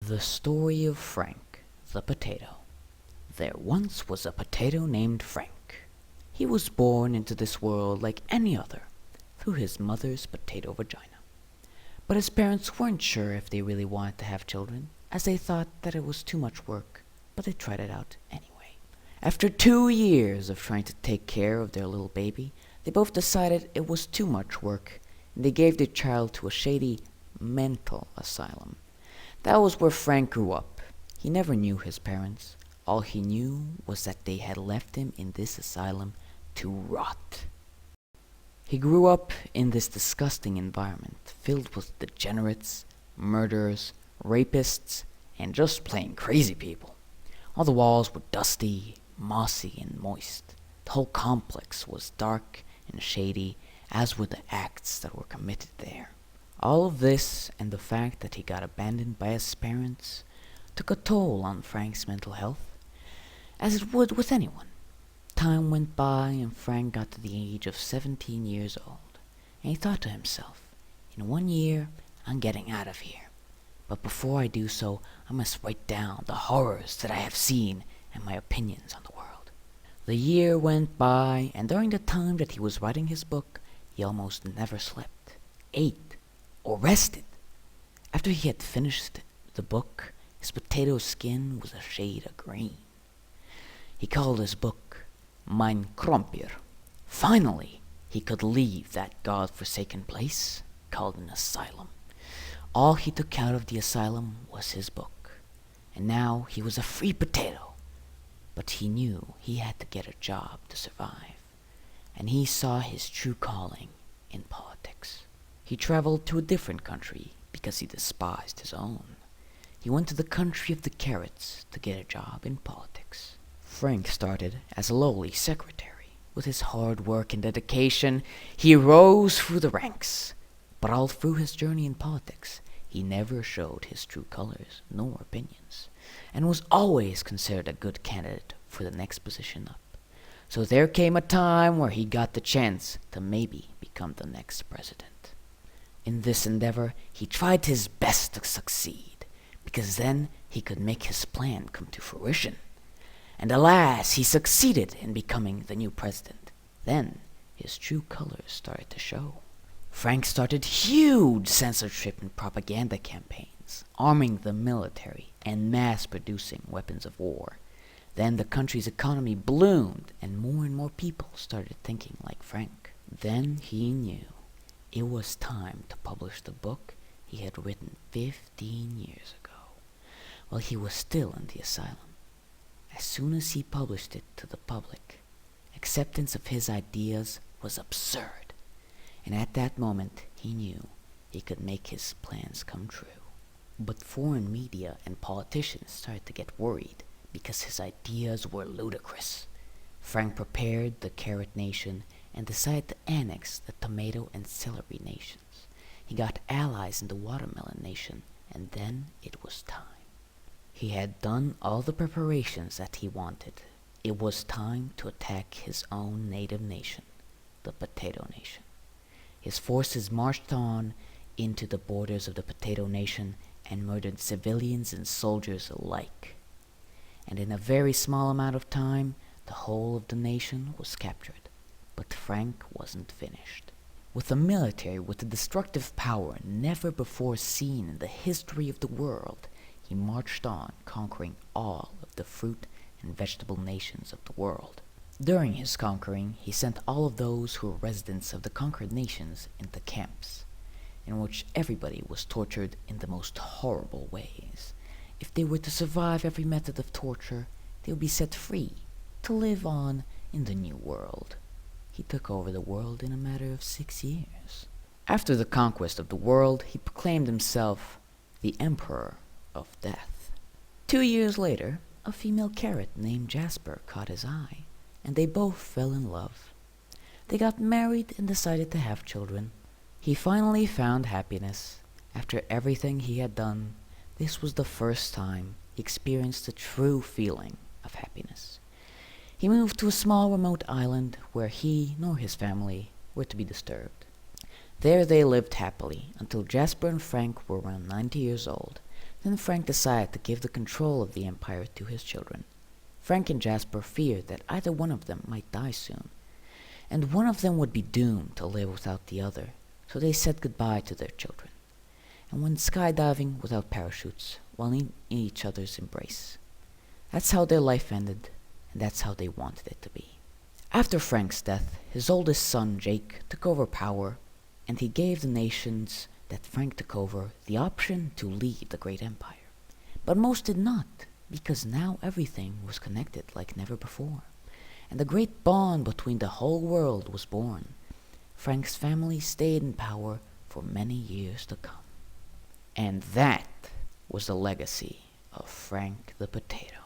The Story of Frank the Potato. There once was a potato named Frank. He was born into this world like any other, through his mother's potato vagina. But his parents weren't sure if they really wanted to have children, as they thought that it was too much work, but they tried it out anyway. After 2 years of trying to take care of their little baby, they both decided it was too much work, and they gave their child to a shady mental asylum. That was where Frank grew up. He never knew his parents. All he knew was that they had left him in this asylum to rot. He grew up in this disgusting environment, filled with degenerates, murderers, rapists, and just plain crazy people. All the walls were dusty, mossy, and moist. The whole complex was dark and shady, as were the acts that were committed there. All of this, and the fact that he got abandoned by his parents, took a toll on Frank's mental health, as it would with anyone. Time went by, and Frank got to the age of 17 years old, and he thought to himself, in 1 year, I'm getting out of here. But before I do so, I must write down the horrors that I have seen and my opinions on the world. The year went by, and during the time that he was writing his book, he almost never slept, ate, or rested. After he had finished the book, his potato skin was a shade of green. He called his book Mein Krompier. Finally, he could leave that god-forsaken place called an asylum. All he took out of the asylum was his book, and now he was a free potato. But he knew he had to get a job to survive, and he saw his true calling in politics. He traveled to a different country because he despised his own. He went to the country of the carrots to get a job in politics. Frank started as a lowly secretary. With his hard work and dedication, he rose through the ranks. But all through his journey in politics, he never showed his true colors nor opinions, and was always considered a good candidate for the next position up. So there came a time where he got the chance to maybe become the next president. In this endeavor, he tried his best to succeed, because then he could make his plan come to fruition. And alas, he succeeded in becoming the new president. Then his true colors started to show. Frank started huge censorship and propaganda campaigns, arming the military and mass-producing weapons of war. Then the country's economy bloomed, and more people started thinking like Frank. Then he knew it was time to publish the book he had written 15 years ago, while he was still in the asylum. As soon as he published it to the public, acceptance of his ideas was absurd, and at that moment he knew he could make his plans come true. But foreign media and politicians started to get worried because his ideas were ludicrous. Frank prepared the carrot nation and decided to annex the tomato and celery nations. He got allies in the watermelon nation, and then it was time. He had done all the preparations that he wanted. It was time to attack his own native nation, the potato nation. His forces marched on into the borders of the potato nation and murdered civilians and soldiers alike. And in a very small amount of time, the whole of the nation was captured. But Frank wasn't finished. With a military with a destructive power never before seen in the history of the world, he marched on, conquering all of the fruit and vegetable nations of the world. During his conquering, he sent all of those who were residents of the conquered nations into camps, in which everybody was tortured in the most horrible ways. If they were to survive every method of torture, they would be set free to live on in the new world. He took over the world in a matter of 6 years. After the conquest of the world, he proclaimed himself the Emperor of Death. 2 years later, a female carrot named Jasper caught his eye, and they both fell in love. They got married and decided to have children. He finally found happiness. After everything he had done, this was the first time he experienced the true feeling of happiness. He moved to a small remote island where he nor his family were to be disturbed. There they lived happily until Jasper and Frank were around 90 years old, Then Frank decided to give the control of the empire to his children. Frank and Jasper feared that either one of them might die soon, and one of them would be doomed to live without the other, so they said goodbye to their children, and went skydiving without parachutes, while in each other's embrace. That's how their life ended, and that's how they wanted it to be. After Frank's death, his oldest son, Jake, took over power, and he gave the nations that Frank took over the option to leave the great empire. But most did not, because now everything was connected like never before, and a great bond between the whole world was born. Frank's family stayed in power for many years to come. And that was the legacy of Frank the Potato.